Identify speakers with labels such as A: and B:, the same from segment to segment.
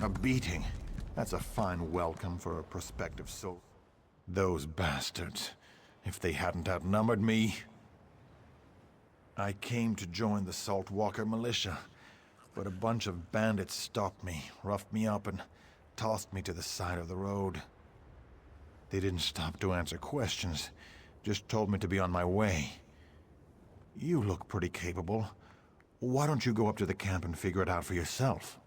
A: A beating. That's a fine welcome for a prospective soul. Those bastards. If they hadn't outnumbered me... I came to join the Saltwalker militia, but a bunch of bandits stopped me, roughed me up, and tossed me to the side of the road. They didn't stop to answer questions, just told me to be on my way. You look pretty capable. Why don't you go up to the camp and figure it out for yourself?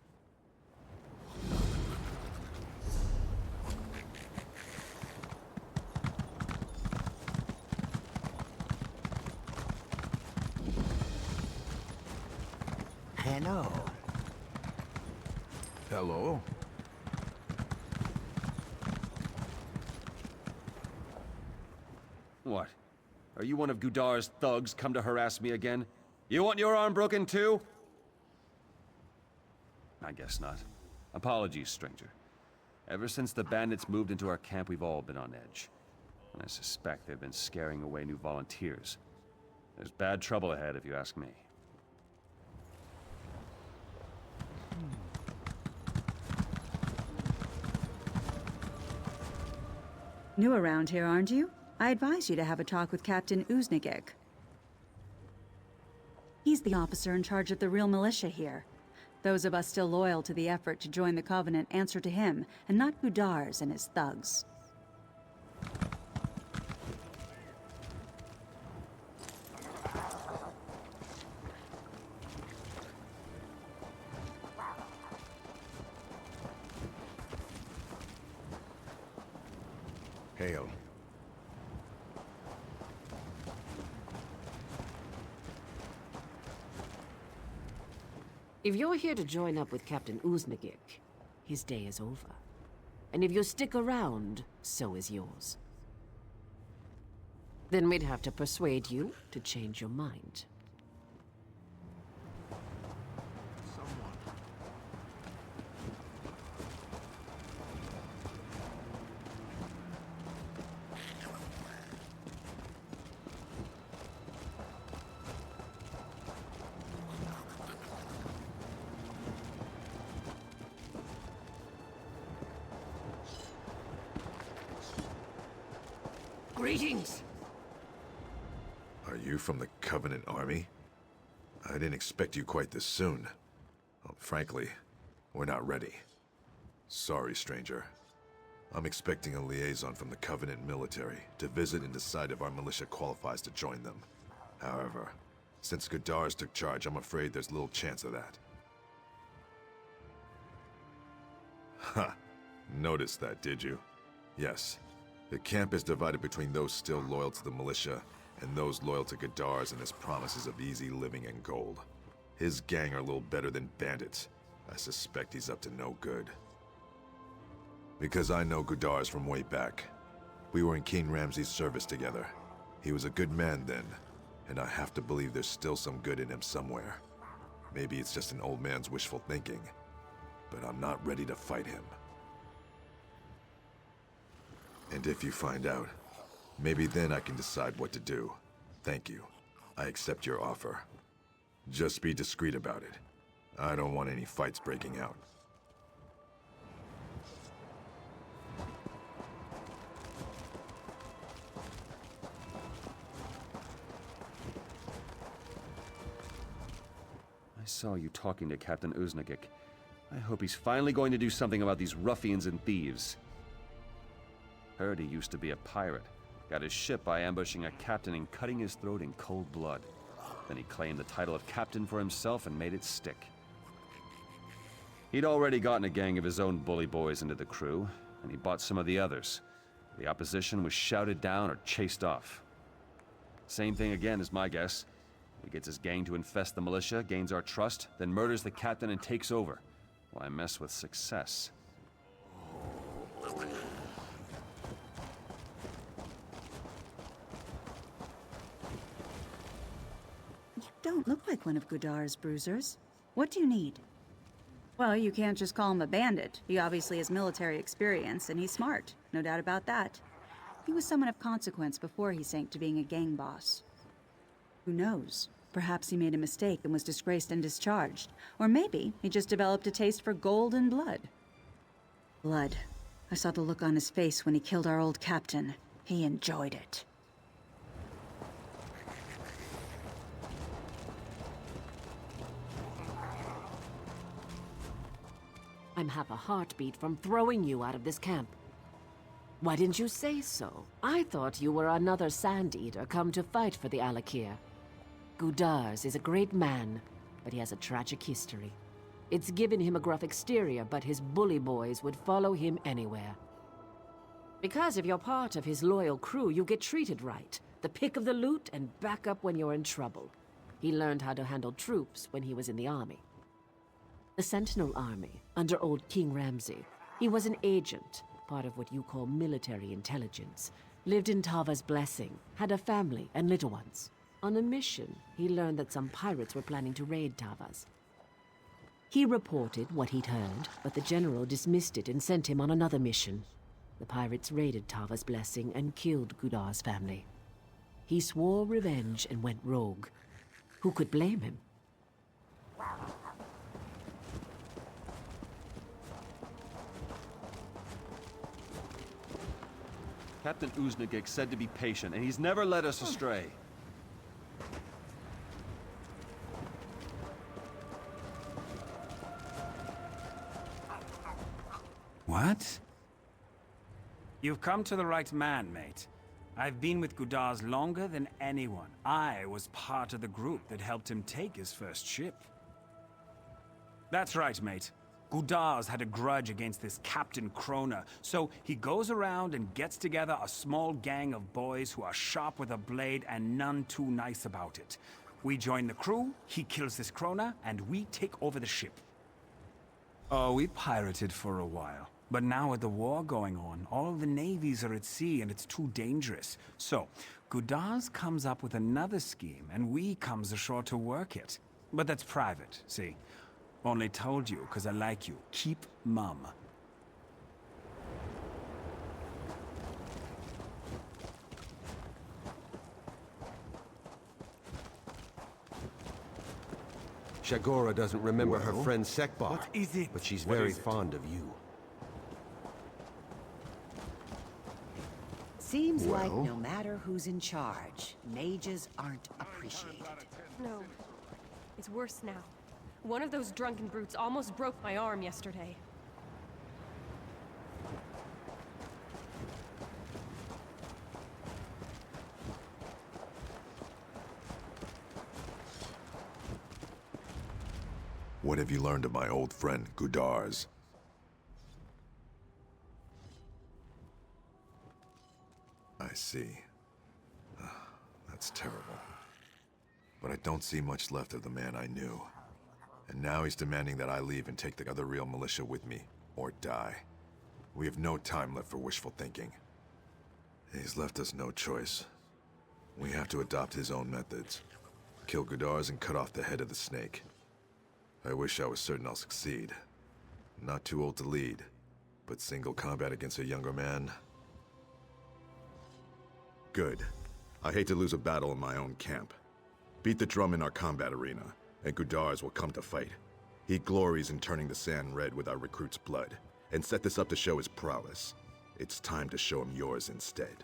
B: Hello.
A: Hello?
C: What? Are you one of Gudar's thugs come to harass me again? You want your arm broken too? I guess not. Apologies, stranger. Ever since the bandits moved into our camp, we've all been on edge. And I suspect they've been scaring away new volunteers. There's bad trouble ahead, if you ask me.
D: New around here, aren't you? I advise you to have a talk with Captain Uznigek. He's the officer in charge of the real militia here. Those of us still loyal to the effort to join the Covenant answer to him, and not Gudars and his thugs.
A: Hail.
E: If you're here to join up with Captain Uznigek, his day is over. And if you stick around, so is yours. Then we'd have to persuade you to change your mind. Greetings!
F: Are you from the Covenant Army? I didn't expect you quite this soon. Well, frankly, we're not ready. Sorry, stranger. I'm expecting a liaison from the Covenant military to visit and decide if our militia qualifies to join them. However, since Gudars took charge, I'm afraid there's little chance of that. Ha! Noticed that, did you? Yes. The camp is divided between those still loyal to the militia and those loyal to Gudars and his promises of easy living and gold. His gang are a little better than bandits. I suspect he's up to no good. Because I know Gudars from way back. We were in King Ramsay's service together. He was a good man then, and I have to believe there's still some good in him somewhere. Maybe it's just an old man's wishful thinking, but I'm not ready to fight him. And if you find out, maybe then I can decide what to do. Thank you. I accept your offer. Just be discreet about it. I don't want any fights breaking out.
C: I saw you talking to Captain Uznigek. I hope he's finally going to do something about these ruffians and thieves. Heard he used to be a pirate. Got his ship by ambushing a captain and cutting his throat in cold blood. Then he claimed the title of captain for himself and made it stick. He'd already gotten a gang of his own bully boys into the crew, and he bought some of the others. The opposition was shouted down or chased off. Same thing again is my guess. He gets his gang to infest the militia, gains our trust, then murders the captain and takes over. Why mess with success?
D: You don't look like one of Gudar's bruisers. What do you need? Well, you can't just call him a bandit. He obviously has military experience, and he's smart. No doubt about that. He was someone of consequence before he sank to being a gang boss. Who knows? Perhaps he made a mistake and was disgraced and discharged. Or maybe he just developed a taste for gold and blood. Blood. I saw the look on his face when he killed our old captain. He enjoyed it.
E: I'm half a heartbeat from throwing you out of this camp. Why didn't you say so? I thought you were another Sand Eater come to fight for the Alakir. Gudars is a great man, but he has a tragic history. It's given him a gruff exterior, but his bully boys would follow him anywhere. Because if you're part of his loyal crew, you get treated right. The pick of the loot and back up when you're in trouble. He learned how to handle troops when he was in the army. The Sentinel Army, under old King Ramsay. He was an agent, part of what you call military intelligence. Lived in Tava's Blessing, had a family and little ones. On a mission, he learned that some pirates were planning to raid Tava's. He reported what he'd heard, but the general dismissed it and sent him on another mission. The pirates raided Tava's Blessing and killed Gudar's family. He swore revenge and went rogue. Who could blame him?
C: Captain Uznagik said to be patient, and he's never led us astray.
G: What? You've come to the right man, mate. I've been with Gudars longer than anyone. I was part of the group that helped him take his first ship. That's right, mate. Gudars had a grudge against this Captain Krona, so he goes around and gets together a small gang of boys who are sharp with a blade and none too nice about it. We join the crew, he kills this Krona, and we take over the ship. Oh, we pirated for a while. But now with the war going on, all of the navies are at sea and it's too dangerous. So, Gudars comes up with another scheme and we comes ashore to work it. But that's private, see? Only told you because I like you. Keep mum.
B: Shagora doesn't remember her
A: Well,
B: friend Sekbar.
G: what is it?
B: But she's
G: What
B: very
G: is it?
B: fond of you. Seems like
A: Well?
B: no matter who's in charge, mages aren't appreciated.
H: No. It's worse now. One of those drunken brutes almost broke my arm yesterday.
F: What have you learned of my old friend, Gudars? I see. That's terrible. But I don't see much left of the man I knew. And now he's demanding that I leave and take the other real militia with me, or die. We have no time left for wishful thinking. He's left us no choice. We have to adopt his own methods. Kill Gudars and cut off the head of the snake. I wish I was certain I'll succeed. Not too old to lead, but single combat against a younger man?
I: Good. I hate to lose a battle in my own camp. Beat the drum in our combat arena, and Gudars will come to fight. He glories in turning the sand red with our recruits' blood, and set this up to show his prowess. It's time to show him yours instead.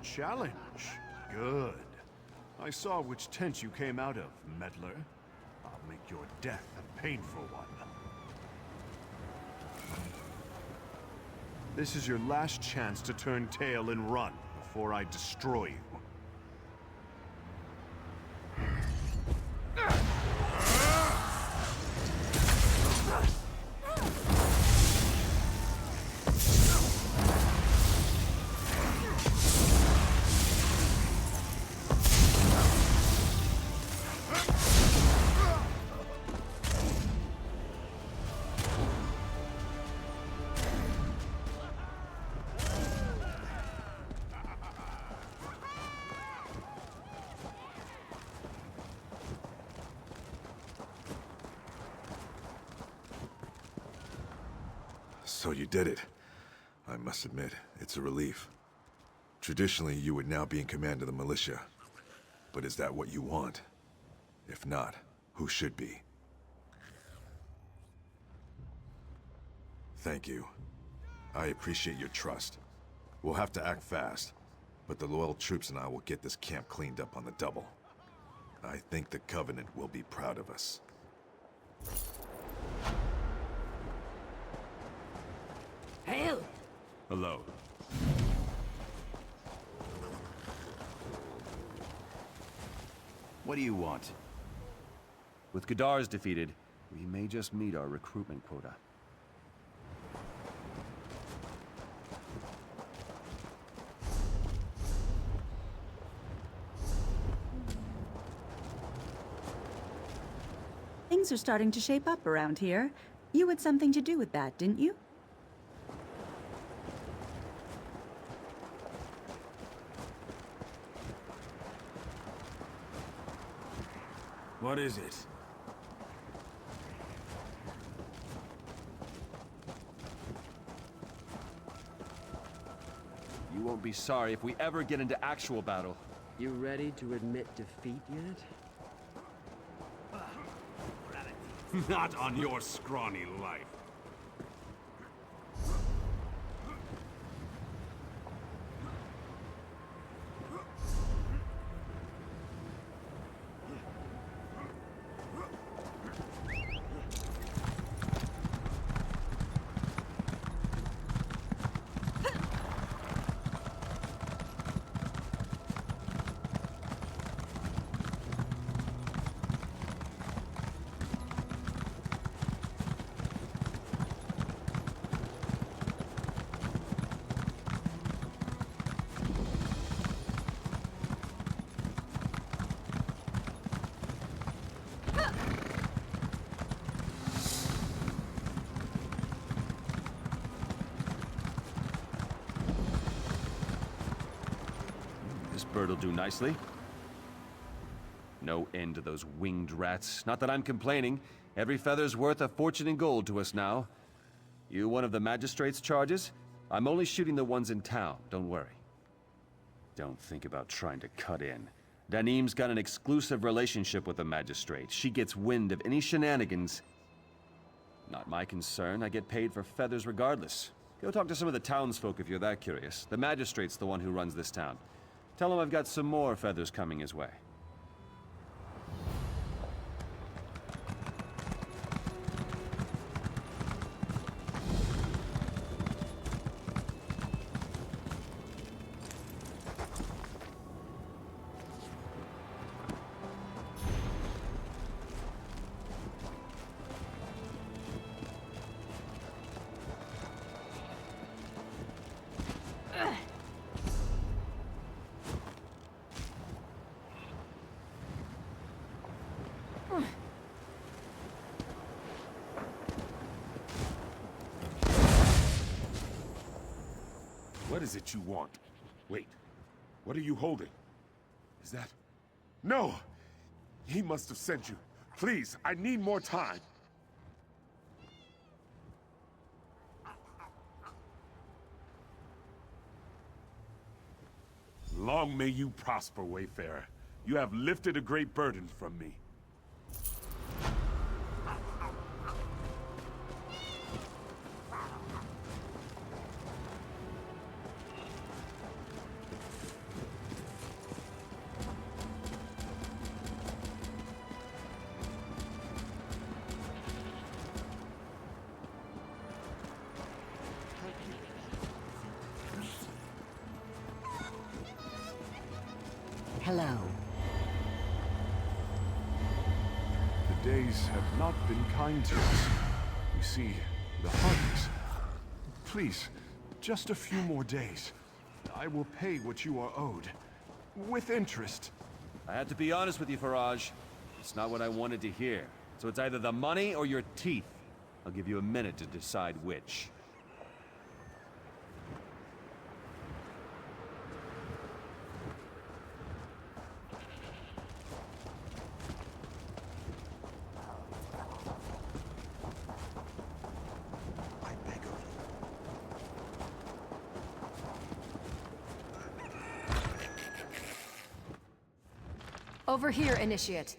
J: Challenge. Good. I saw which tent you came out of, meddler. I'll make your death a painful one. This is your last chance to turn tail and run before I destroy you.
F: So you did it. I must admit, it's a relief. Traditionally, you would now be in command of the militia. But is that what you want? If not, who should be? Thank you. I appreciate your trust. We'll have to act fast, but the loyal troops and I will get this camp cleaned up on the double. I think the Covenant will be proud of us.
E: Hail!
G: Hello. What do you want?
C: With Godars defeated, we may just meet our recruitment quota.
D: Things are starting to shape up around here. You had something to do with that, didn't you?
G: What is it?
C: You won't be sorry if we ever get into actual battle.
K: You ready to admit defeat yet?
J: Not on your scrawny life.
C: This bird'll do nicely. No end to those winged rats. Not that I'm complaining. Every feather's worth a fortune in gold to us now. You one of the magistrate's charges? I'm only shooting the ones in town, don't worry. Don't think about trying to cut in. Danim's got an exclusive relationship with the magistrate. She gets wind of any shenanigans. Not my concern. I get paid for feathers regardless. Go talk to some of the townsfolk if you're that curious. The magistrate's the one who runs this town. Tell him I've got some more feathers coming his way.
L: What is it you want? Wait, what are you holding? Is that... No! He must have sent you. Please, I need more time. Long may you prosper, Wayfarer. You have lifted a great burden from me.
B: Hello.
J: The days have not been kind to us. You see, the Hardys. Please, just a few more days. I will pay what you are owed. With interest.
C: I had to be honest with you, Faraj. It's not what I wanted to hear. So it's either the money or your teeth. I'll give you a minute to decide which.
H: Over here, Initiate.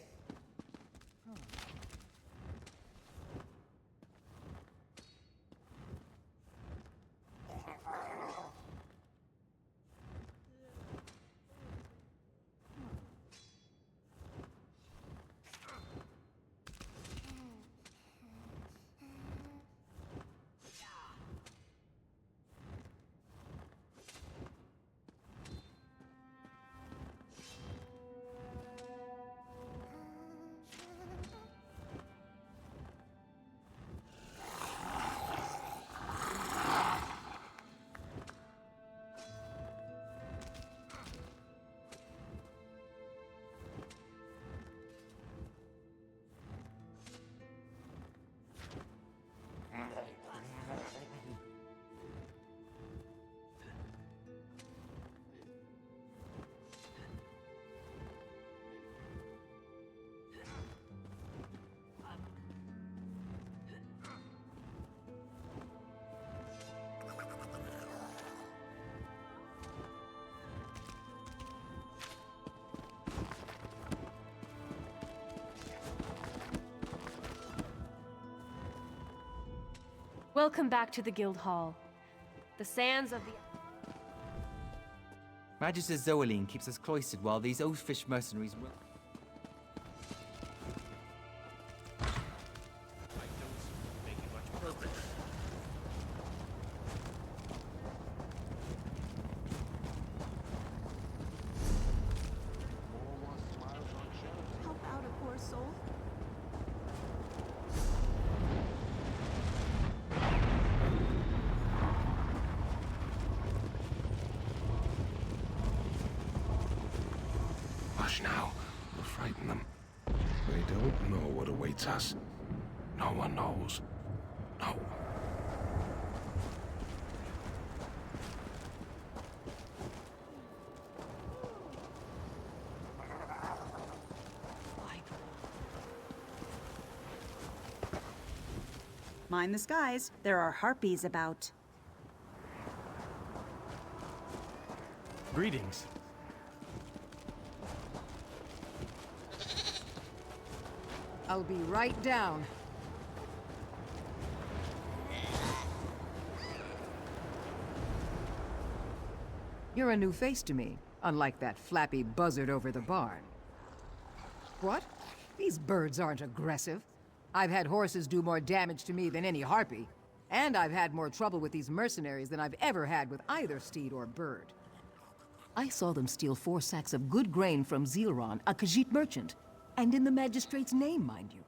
H: Welcome back to the Guild Hall. The sands of the...
M: Magister Zoeline keeps us cloistered while these oathfish mercenaries will...
D: Help out a poor soul.
L: Hush now. We'll frighten them. They don't know what awaits us. No one knows. No.
D: Mind the skies. There are harpies about.
N: Greetings.
B: I'll be right down. You're a new face to me, unlike that flappy buzzard over the barn. What? These birds aren't aggressive. I've had horses do more damage to me than any harpy. And I've had more trouble with these mercenaries than I've ever had with either steed or bird. I saw them steal 4 sacks of good grain from Zilron, a Khajiit merchant. And in the magistrate's name, mind you.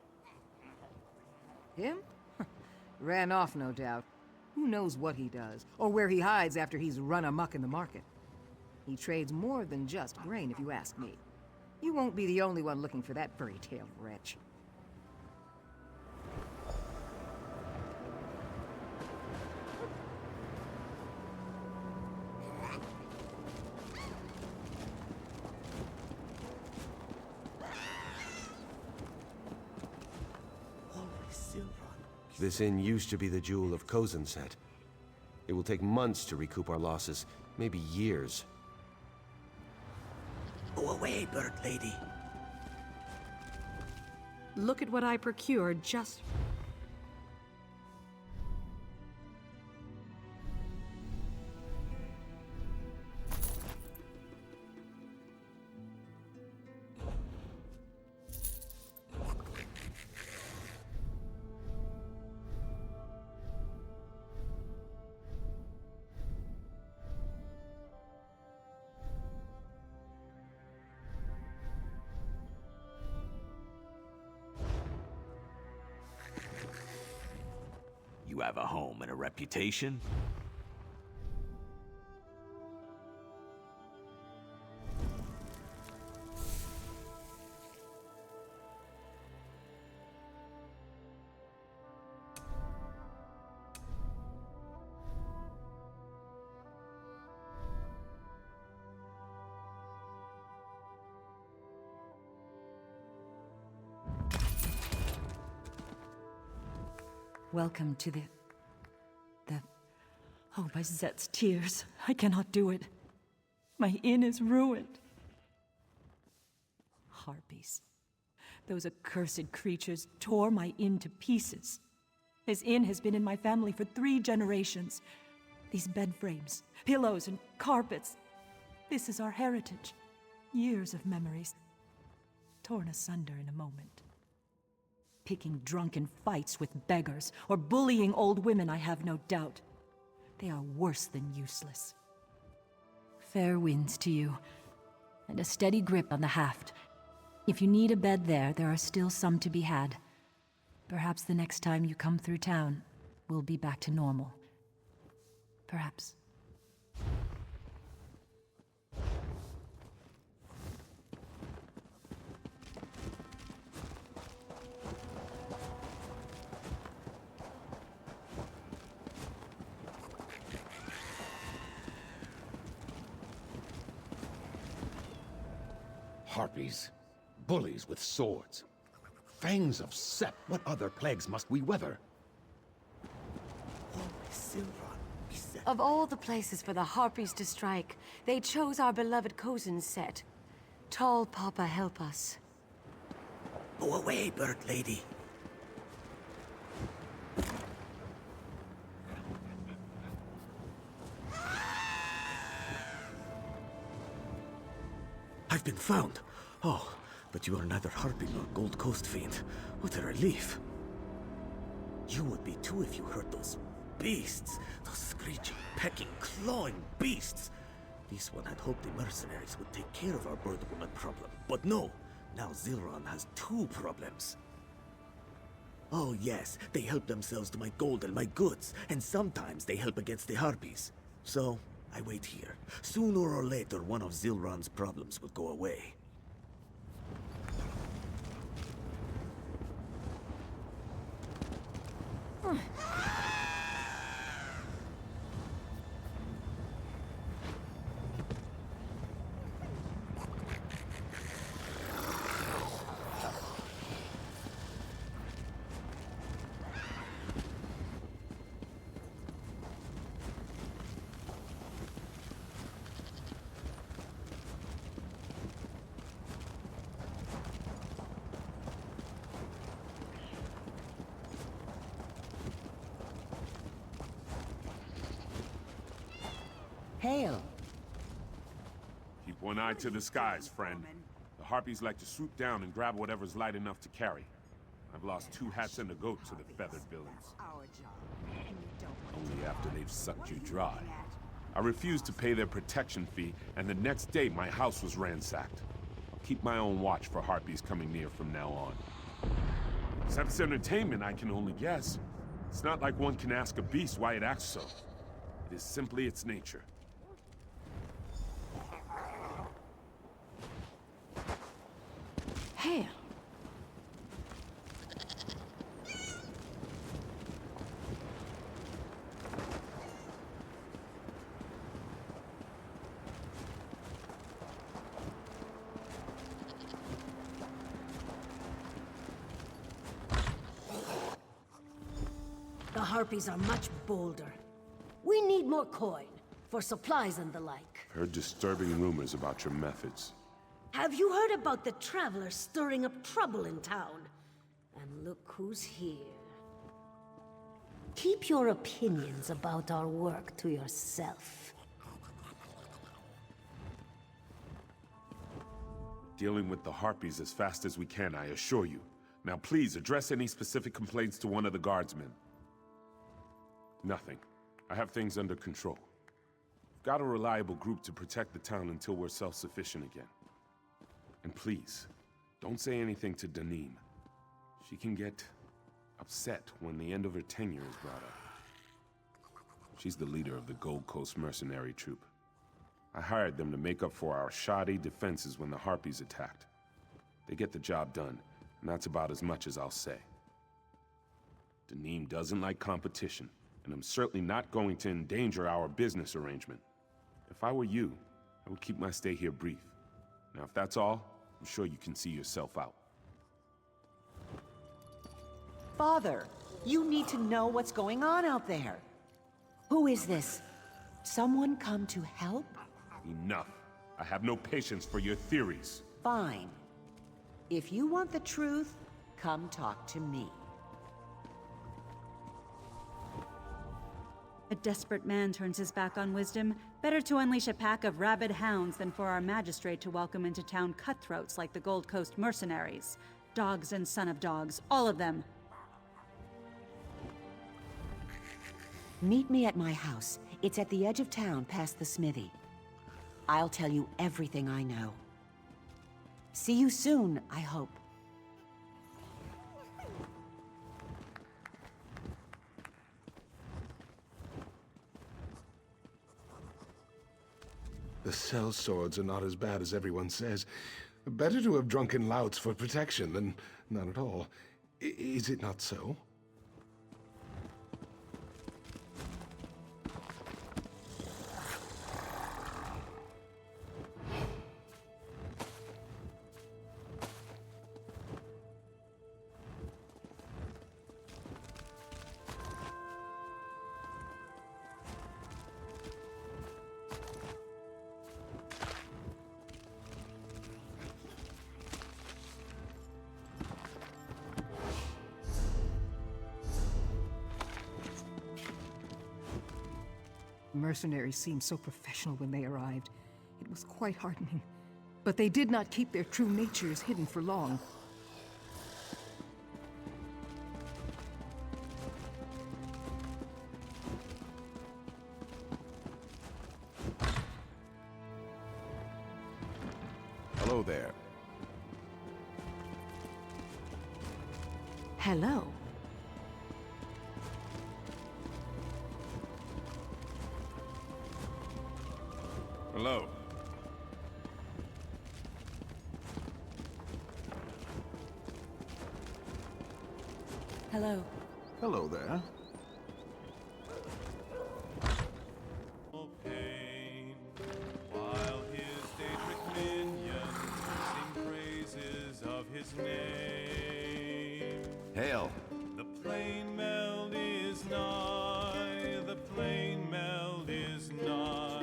B: Him? Ran off, no doubt. Who knows what he does, or where he hides after he's run amok in the market. He trades more than just grain, if you ask me. You won't be the only one looking for that fairy-tale wretch.
O: This inn used to be the jewel of Cozансете. It will take months to recoup our losses, maybe years.
P: Go away, bird lady.
Q: Look at what I procured just...
P: You have a home and a reputation?
Q: Welcome to the... Oh, my Zet's tears. I cannot do it. My inn is ruined. harpies. Those accursed creatures tore my inn to pieces. This inn has been in my family for 3 generations. These bed frames, pillows, and carpets. This is our heritage. Years of memories, torn asunder in a moment. Picking drunken fights with beggars, or bullying old women, I have no doubt. They are worse than useless. Fair winds to you, and a steady grip on the haft. If you need a bed there are still some to be had. Perhaps the next time you come through town, we'll be back to normal. Perhaps.
N: Harpies, bullies with swords, fangs of Set. What other plagues must we weather?
E: Of all the places for the Harpies to strike, they chose our beloved Cozансete. Tall Papa, help us.
P: Go away, bird lady. I've been found. Oh, but you are neither Harpy nor Gold Coast fiend. What a relief. You would be too if you heard those beasts. Those screeching, pecking, clawing beasts. This one had hoped the mercenaries would take care of our bird woman problem. But no, now Zilron has 2 problems. Oh yes, they help themselves to my gold and my goods, and sometimes they help against the Harpies. So, I wait here. Sooner or later, one of Zilron's problems will go away.
R: Hail.
L: Keep one eye to the skies, friend. The Harpies like to swoop down and grab whatever's light enough to carry. I've lost 2 hats and a goat to the feathered villains. Only after they've sucked you dry. I refused to pay their protection fee, and the next day my house was ransacked. I'll keep my own watch for Harpies coming near from now on. Except it's entertainment, I can only guess. It's not like one can ask a beast why it acts so. It is simply its nature.
E: Hail.
S: The Harpies are much bolder. We need more coin, for supplies and the like.
L: Heard disturbing rumors about your methods.
S: Have you heard about the travelers stirring up trouble in town? And look who's here. Keep your opinions about our work to yourself.
L: Dealing with the Harpies as fast as we can, I assure you. Now please, address any specific complaints to one of the guardsmen. Nothing. I have things under control. We've got a reliable group to protect the town until we're self-sufficient again. And please, don't say anything to Danim. She can get upset when the end of her tenure is brought up. She's the leader of the Gold Coast mercenary troop. I hired them to make up for our shoddy defenses when the Harpies attacked. They get the job done, and that's about as much as I'll say. Danim doesn't like competition, and I'm certainly not going to endanger our business arrangement. If I were you, I would keep my stay here brief. Now, if that's all, I'm sure you can see yourself out.
R: Father, you need to know what's going on out there.
S: Who is this?
R: Someone come to help?
L: Enough. I have no patience for your theories.
R: Fine. If you want the truth, come talk to me.
D: A desperate man turns his back on wisdom. Better to unleash a pack of rabid hounds than for our magistrate to welcome into town cutthroats like the Gold Coast mercenaries. Dogs and son of dogs, all of them.
R: Meet me at my house. It's at the edge of town past the smithy. I'll tell you everything I know. See you soon, I hope.
L: The cell swords are not as bad as everyone says. Better to have drunken louts for protection than none at all. Is it not so?
B: Mercenaries seemed so professional when they arrived. It was quite heartening. But they did not keep their true natures hidden for long.
L: Hello there.
B: Hello.
L: Hello.
D: Hello.
A: Hello there.
T: While his Daedric minions sing praises of his name.
C: Hail.
T: The plain meld is nigh, the plain meld is nigh.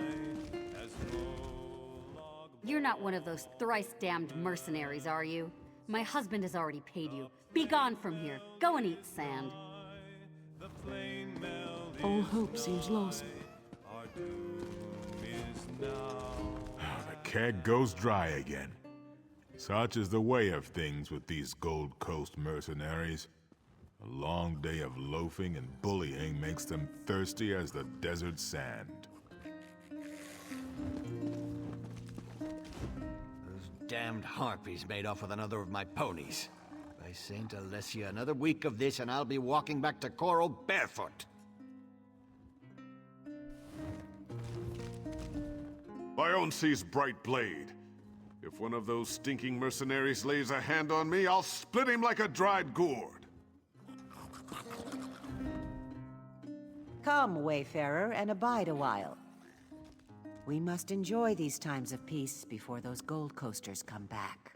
U: You're not one of those thrice-damned mercenaries, are you? My husband has already paid you. Be gone from here. Go and eat sand.
B: All hope seems lost.
V: The keg goes dry again. Such is the way of things with these Gold Coast mercenaries. A long day of loafing and bullying makes them thirsty as the desert sand.
N: Damned harpies made off with another of my ponies. By Saint Alessia, another week of this and I'll be walking back to Coral barefoot.
L: By Onse's bright blade. If one of those stinking mercenaries lays a hand on me, I'll split him like a dried gourd.
R: Come, wayfarer, and abide a while. We must enjoy these times of peace before those Gold Coasters come back.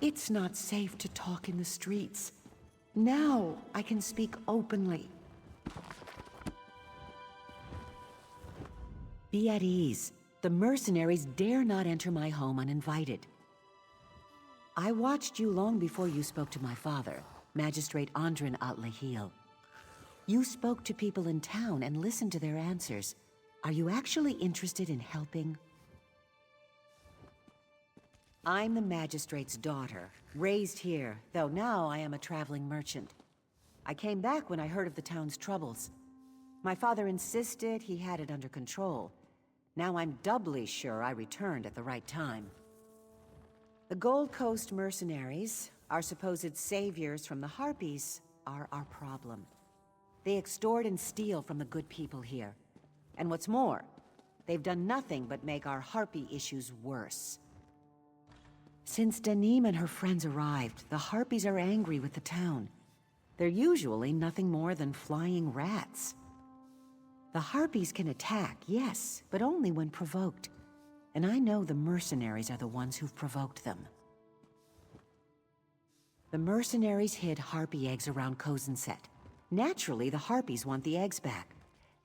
R: It's not safe to talk in the streets. Now I can speak openly. Be at ease. The mercenaries dare not enter my home uninvited. I watched you long before you spoke to my father, Magistrate Andrin At-Lahil. You spoke to people in town and listened to their answers. Are you actually interested in helping? I'm the magistrate's daughter, raised here, though now I am a traveling merchant. I came back when I heard of the town's troubles. My father insisted he had it under control. Now I'm doubly sure I returned at the right time. The Gold Coast mercenaries, our supposed saviors from the Harpies, are our problem. They extort and steal from the good people here. And what's more, they've done nothing but make our Harpy issues worse. Since Danim and her friends arrived, the Harpies are angry with the town. They're usually nothing more than flying rats. The Harpies can attack, yes, but only when provoked. And I know the mercenaries are the ones who've provoked them. The mercenaries hid Harpy eggs around Cozансете. Naturally, the Harpies want the eggs back.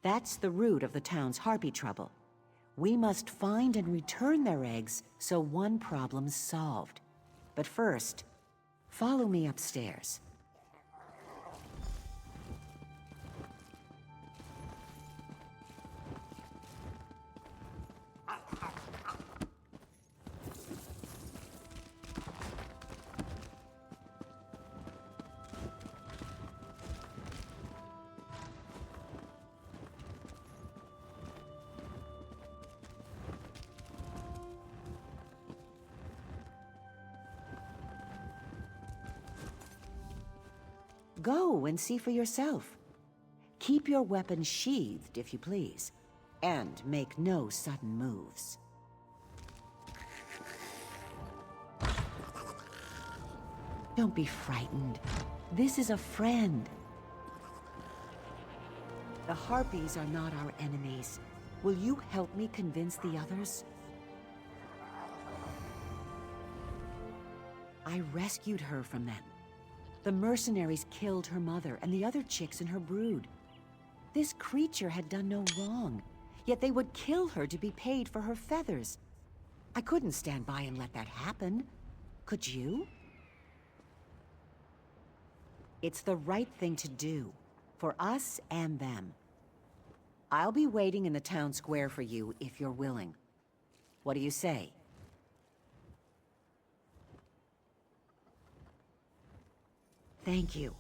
R: That's the root of the town's Harpy trouble. We must find and return their eggs so one problem's solved. But first, follow me upstairs. Go and see for yourself. Keep your weapon sheathed, if you please, and make no sudden moves. Don't be frightened. This is a friend. The Harpies are not our enemies. Will you help me convince the others? I rescued her from them. The mercenaries killed her mother and the other chicks in her brood. This creature had done no wrong, yet they would kill her to be paid for her feathers. I couldn't stand by and let that happen. Could you? It's the right thing to do, for us and them. I'll be waiting in the town square for you if you're willing. What do you say? Thank you.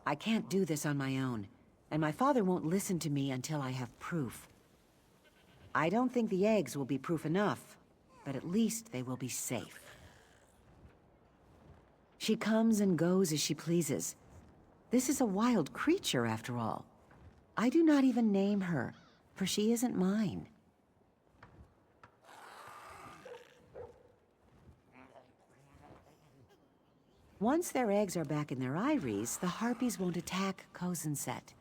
R: I can't do this on my own, and my father won't listen to me until I have proof. I don't think the eggs will be proof enough, but at least they will be safe. She comes and goes as she pleases. This is a wild creature, after all. I do not even name her, for she isn't mine. Once their eggs are back in their eyries, the Harpies won't attack Cozансете.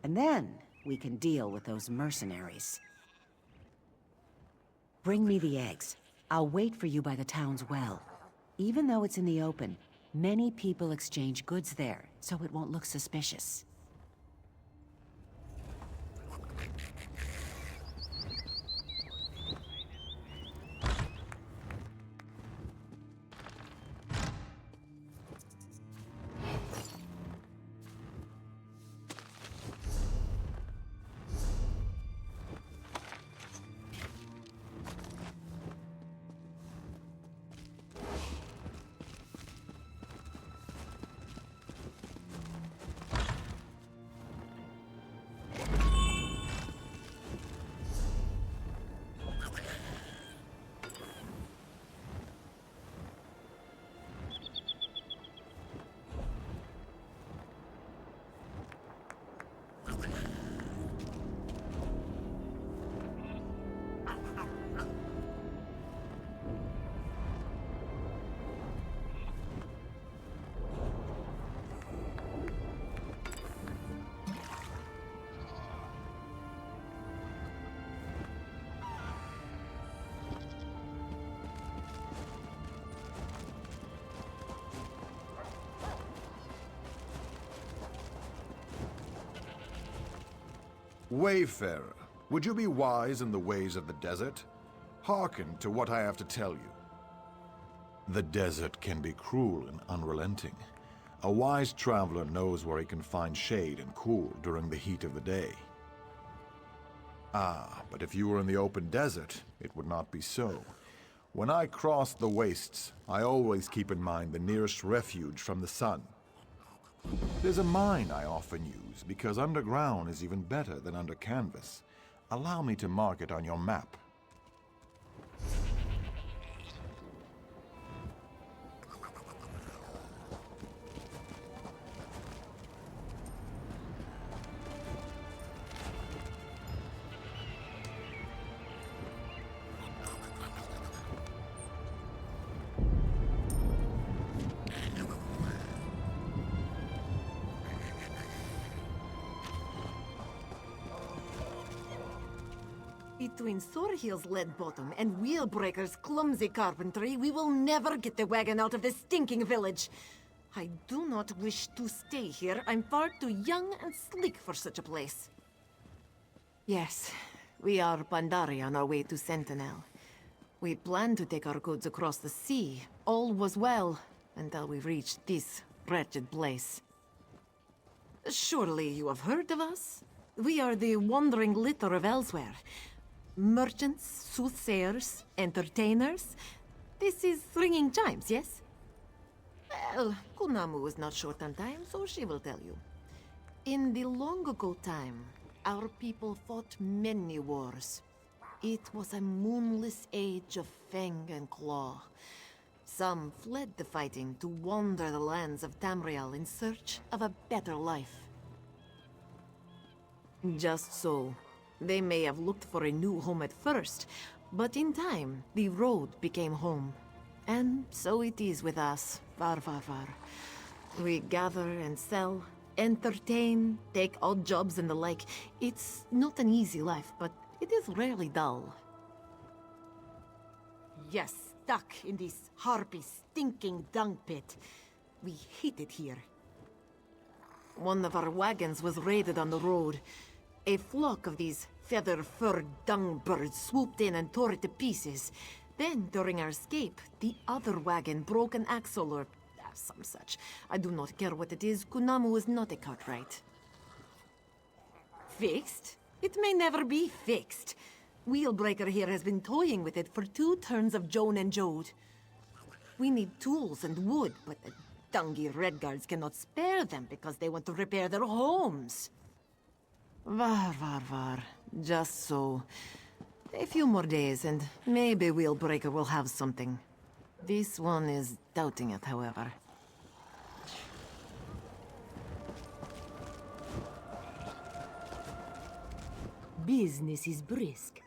R: And then we can deal with those mercenaries. Bring me the eggs. I'll wait for you by the town's well. Even though it's in the open, many people exchange goods there, so it won't look suspicious.
A: Wayfarer, would you be wise in the ways of the desert? Hearken to what I have to tell you. The desert can be cruel and unrelenting. A wise traveler knows where he can find shade and cool during the heat of the day. Ah, but if you were in the open desert, it would not be so. When I cross the wastes, I always keep in mind the nearest refuge from the sun. There's a mine I often use, because underground is even better than under canvas. Allow me to mark it on your map.
F: Between Sorhill's lead bottom and Wheelbreaker's clumsy carpentry, we will never get the wagon out of this stinking village. I do not wish to stay here. I'm far too young and sleek for such a place. Yes, we are Pandari on our way to Sentinel. We planned to take our goods across the sea. All was well until we reached this wretched place. Surely you have heard of us? We are the wandering litter of elsewhere. Merchants, soothsayers, entertainers. This is ringing chimes, yes? Well, Kunamu is not short on time, so she will tell you. In the long ago time, our people fought many wars. It was a moonless age of fang and claw. Some fled the fighting to wander the lands of Tamriel in search of a better life. Just so. They may have looked for a new home at first, but in time, the road became home. And so it is with us, var. We gather and sell, entertain, take odd jobs and the like. It's not an easy life, but it is rarely dull. Yes, stuck in this harpy, stinking dung pit. We hate it here. One of our wagons was raided on the road. A flock of these feather-furred dung birds swooped in and tore it to pieces. Then, during our escape, the other wagon broke an axle or some such. I do not care what it is. Kunamu is not a cartwright. Fixed? It may never be fixed. Wheelbreaker here has been toying with it for 2 turns of Joan and Jode. We need tools and wood, but the dungy redguards cannot spare them because they want to repair their homes. Var. Just so. A few more days, and maybe Wheelbreaker will have something. This one is doubting it, however.
S: Business is brisk.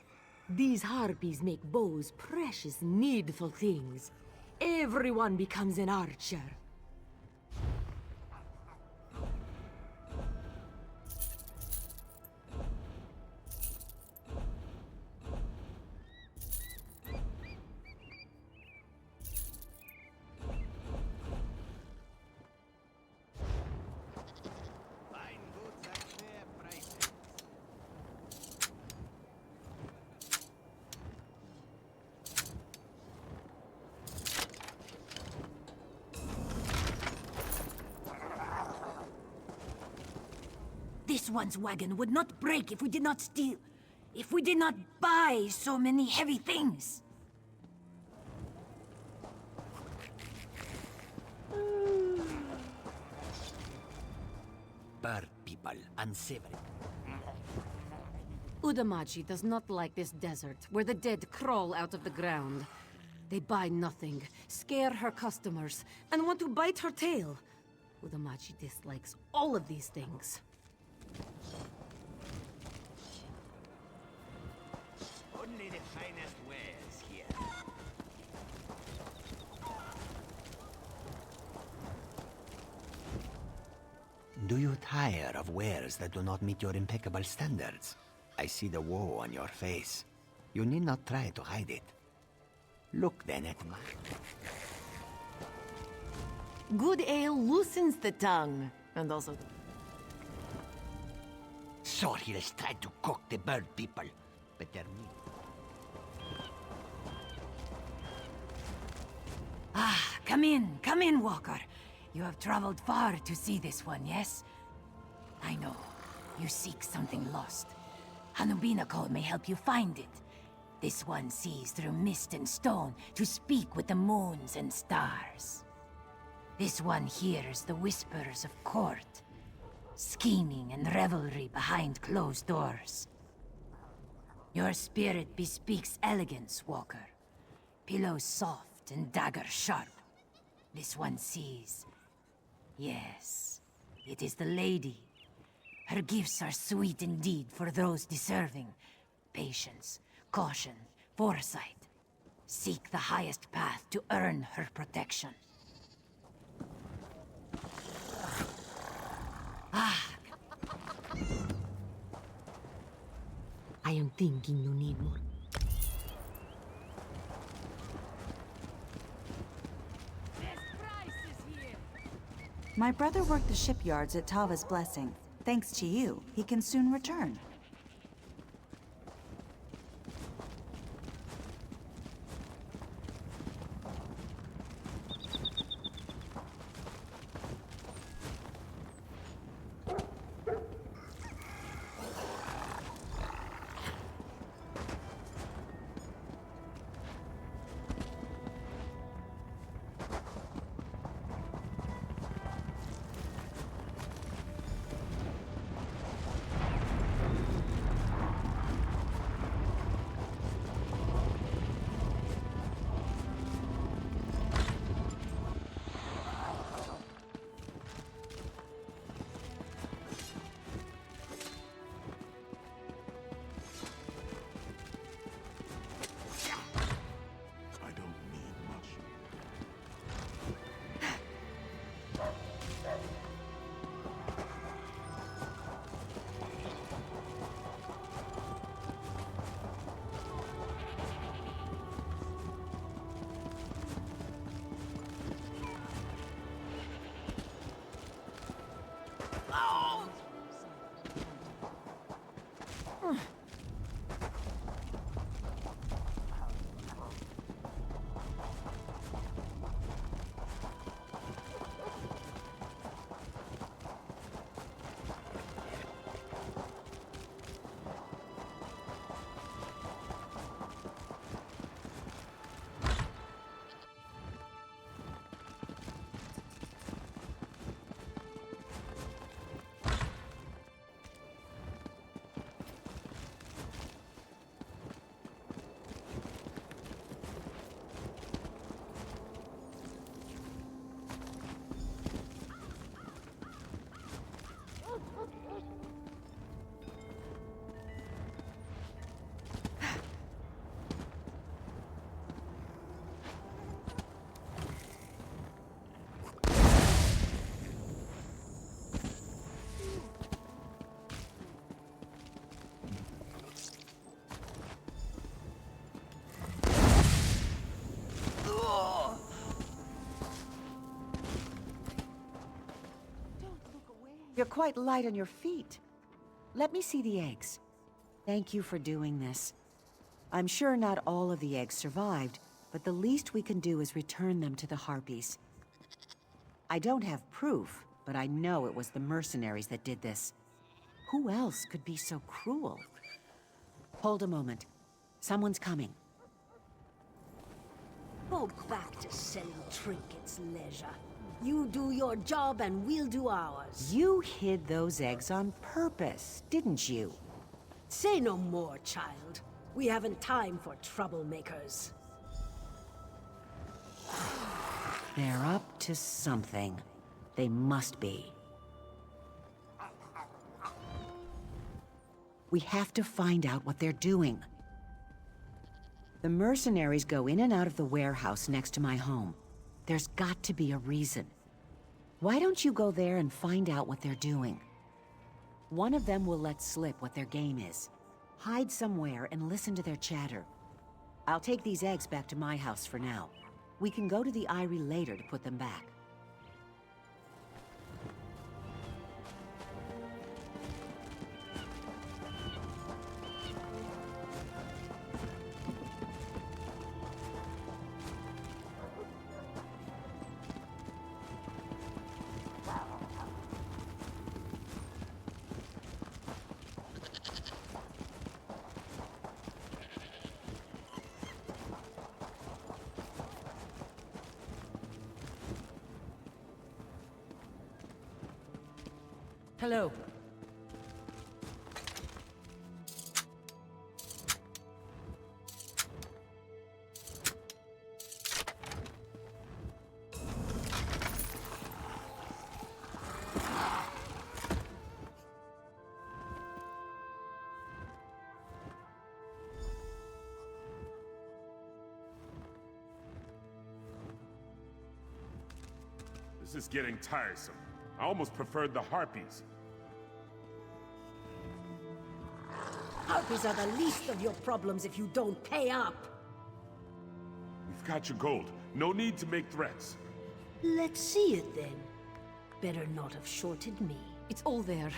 S: These harpies make bows precious, needful things. Everyone becomes an archer. This one's wagon would not break if we did not steal. If we did not buy so many heavy things.
N: Bird people, unsavory.
E: Udamachi does not like this desert, where the dead crawl out of the ground. They buy nothing, scare her customers, and want to bite her tail. Udamachi dislikes all of these things.
N: Only the finest wares here. Do you tire of wares that do not meet your impeccable standards? I see the woe on your face. You need not try to hide it. Look then at mine.
F: Good ale loosens the tongue, and also...
N: Sorry, has tried to cook the bird people, but their meat...
S: Come in, Walker. You have traveled far to see this one, yes? I know. You seek something lost. Hanubinakol may help you find it. This one sees through mist and stone to speak with the moons and stars. This one hears the whispers of court, scheming and revelry behind closed doors. Your spirit bespeaks elegance, Walker. Pillows soft and dagger sharp. This one sees. Yes, it is the lady. Her gifts are sweet indeed for those deserving. Patience, caution, foresight. Seek the highest path to earn her protection. I am thinking you need more.
D: My brother worked the shipyards at Tava's Blessing. Thanks to you, he can soon return.
R: You're quite light on your feet. Let me see the eggs. Thank you for doing this. I'm sure not all of the eggs survived, but the least we can do is return them to the Harpies. I don't have proof, but I know it was the mercenaries that did this. Who else could be so cruel? Hold a moment. Someone's coming.
S: Go back to selling trinkets, leisure. You do your job and we'll do ours.
R: You hid those eggs on purpose, didn't you?
S: Say no more, child. We haven't time for troublemakers.
R: They're up to something. They must be. We have to find out what they're doing. The mercenaries go in and out of the warehouse next to my home. There's got to be a reason. Why don't you go there and find out what they're doing? One of them will let slip what their game is. Hide somewhere and listen to their chatter. I'll take these eggs back to my house for now. We can go to the Eyrie later to put them back.
Q: Hello.
L: This is getting tiresome. I almost preferred the Harpies.
S: Harpies are the least of your problems if you don't pay up.
L: We've got your gold. No need to make threats.
S: Let's see it then. Better not have shorted me.
F: It's all there.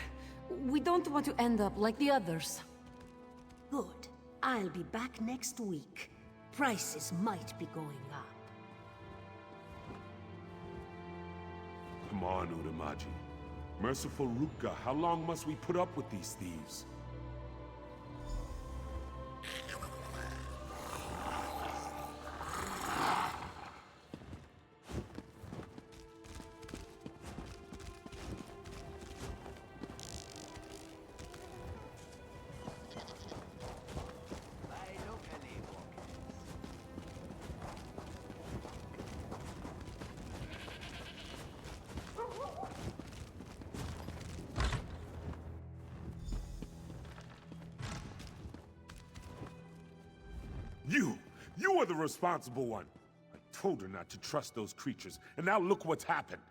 F: We don't want to end up like the others.
S: Good. I'll be back next week. Prices might be going up.
L: Come on, Udamaji. Merciful Ruka, how long must we put up with these thieves? You are the responsible one. I told her not to trust those creatures, and now look what's happened.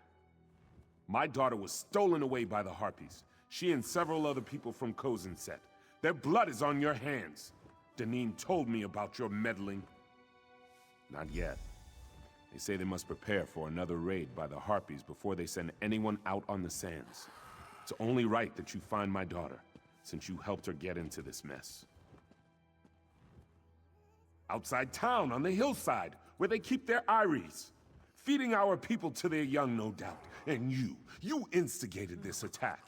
L: My daughter was stolen away by the Harpies. She and several other people from Cozансете. Their blood is on your hands. Deneen told me about your meddling. Not yet. They say they must prepare for another raid by the Harpies before they send anyone out on the sands. It's only right that you find my daughter, since you helped her get into this mess. Outside town, on the hillside, where they keep their eyries. Feeding our people to their young, no doubt. And you instigated this attack.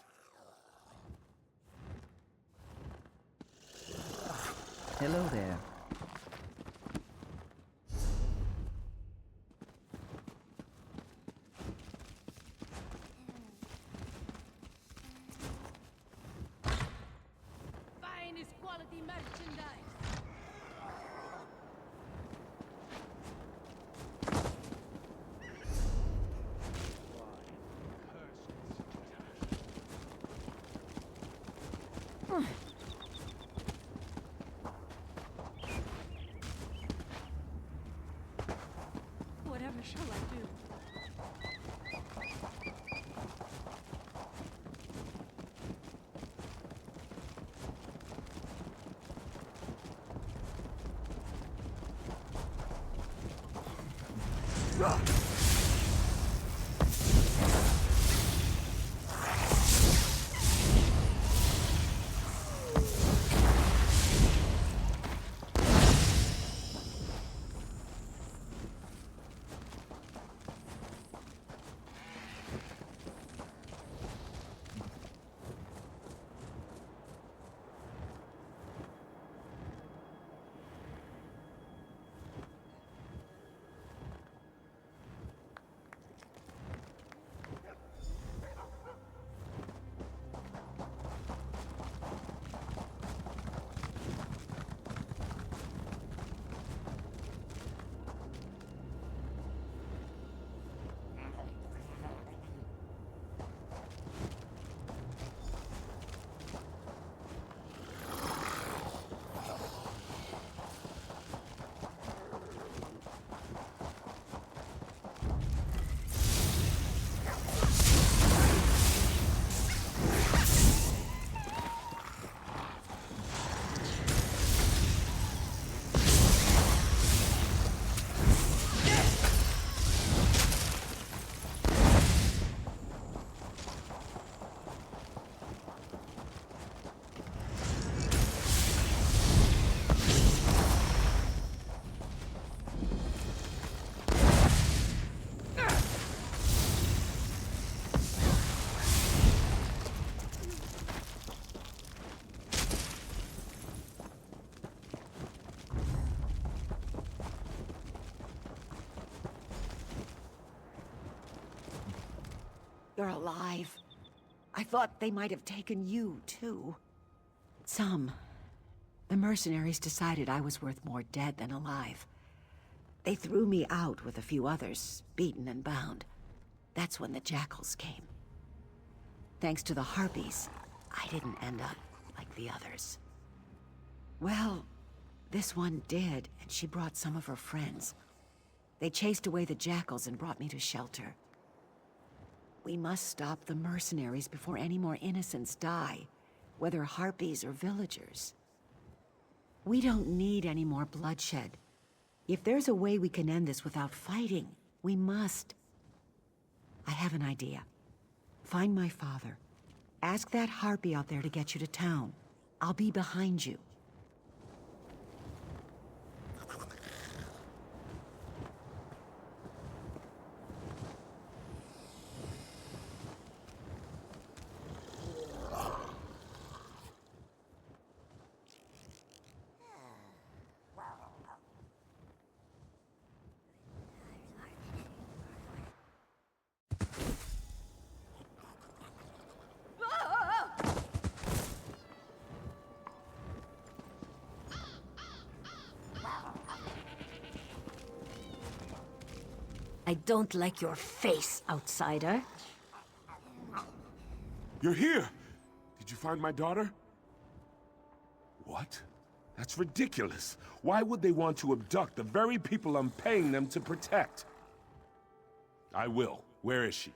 G: Hello there.
S: Finest quality merchandise.
Q: Whatever shall I do?
R: You're alive. I thought they might have taken you, too. Some. The mercenaries decided I was worth more dead than alive. They threw me out with a few others, beaten and bound. That's when the jackals came. Thanks to the Harpies, I didn't end up like the others. Well, this one did, and she brought some of her friends. They chased away the jackals and brought me to shelter. We must stop the mercenaries before any more innocents die, whether Harpies or villagers. We don't need any more bloodshed. If there's a way we can end this without fighting, we must. I have an idea. Find my father. Ask that harpy out there to get you to town. I'll be behind you.
S: I don't like your face, outsider.
L: You're here! Did you find my daughter? What? That's ridiculous. Why would they want to abduct the very people I'm paying them to protect? I will. Where is she?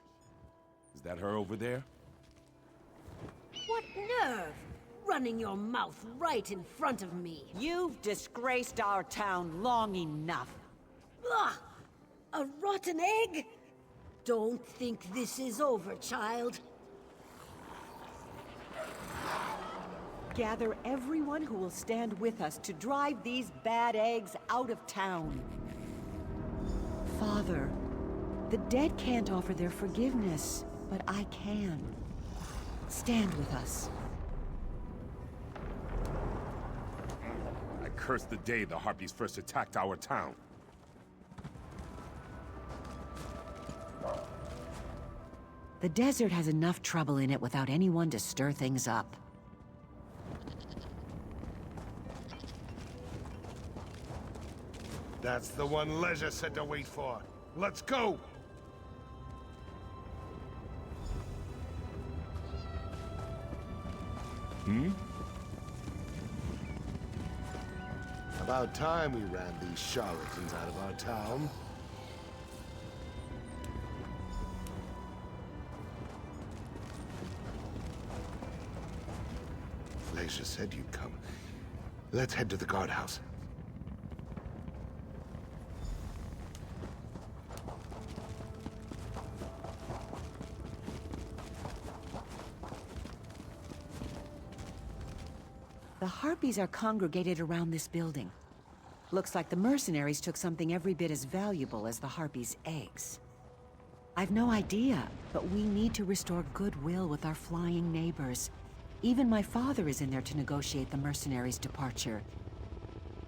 L: Is that her over there?
S: What nerve! Running your mouth right in front of me.
R: You've disgraced our town long enough.
S: Ugh! A rotten egg? Don't think this is over, child.
R: Gather everyone who will stand with us to drive these bad eggs out of town. Father, the dead can't offer their forgiveness, but I can. Stand with us.
L: I curse the day the Harpies first attacked our town.
R: The desert has enough trouble in it without anyone to stir things up.
I: That's the one Leisure said to wait for. Let's go! About time we ran these charlatans out of our town. Leisure said you'd come. Let's head to the guardhouse.
R: The Harpies are congregated around this building. Looks like the mercenaries took something every bit as valuable as the Harpies' eggs. I've no idea, but we need to restore goodwill with our flying neighbors. Even my father is in there to negotiate the mercenaries' departure.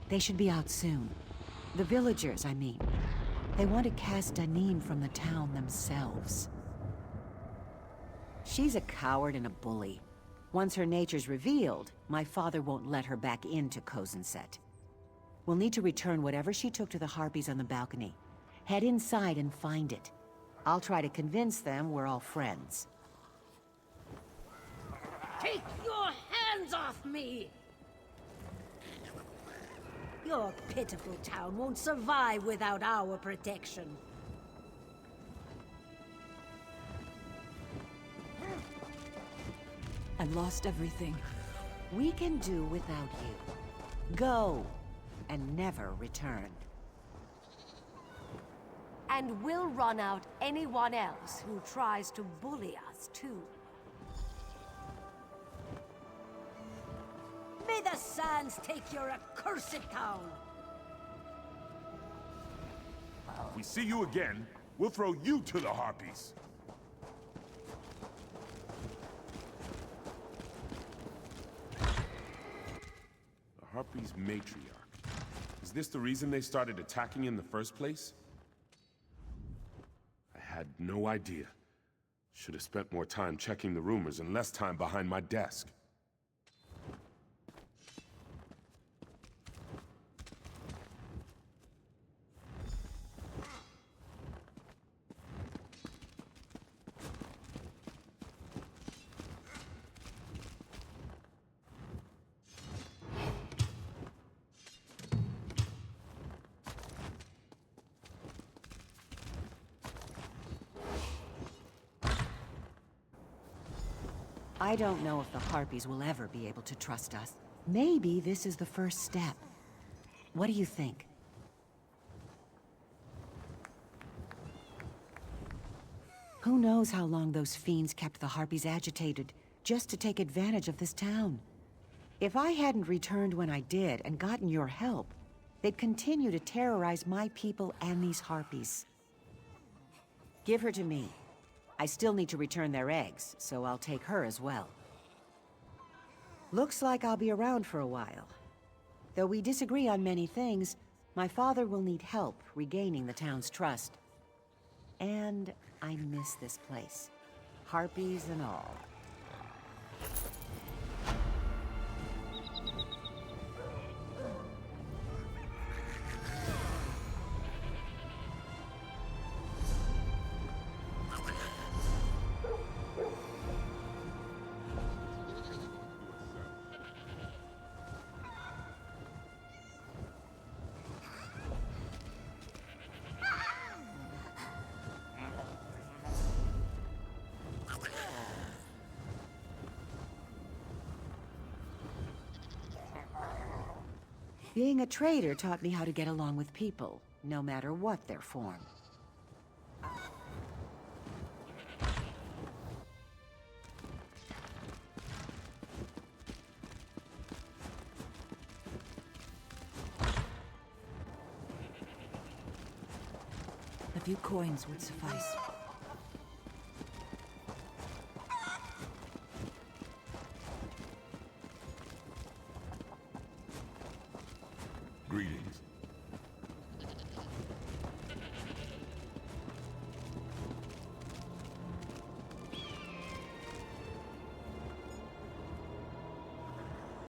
R: They should be out soon. The villagers, I mean. They want to cast Danim from the town themselves. She's a coward and a bully. Once her nature's revealed, my father won't let her back into Cozансете. We'll need to return whatever she took to the Harpies on the balcony. Head inside and find it. I'll try to convince them we're all friends.
S: Take your hands off me! Your pitiful town won't survive without our protection.
Q: I've lost everything.
R: We can do without you. Go, and never return.
H: And we'll run out anyone else who tries to bully us, too.
S: May the sands take your accursed town!
L: If we see you again, we'll throw you to the Harpies. The Harpies' matriarch. Is this the reason they started attacking in the first place? I had no idea. Should have spent more time checking the rumors and less time behind my desk.
R: I don't know if the Harpies will ever be able to trust us. Maybe this is the first step. What do you think? Who knows how long those fiends kept the Harpies agitated, just to take advantage of this town. If I hadn't returned when I did and gotten your help, they'd continue to terrorize my people and these Harpies. Give her to me. I still need to return their eggs, so I'll take her as well. Looks like I'll be around for a while. Though we disagree on many things, my father will need help regaining the town's trust. And I miss this place. Harpies and all. Being a trader taught me how to get along with people, no matter what their form.
S: A few coins would suffice.
V: Greetings.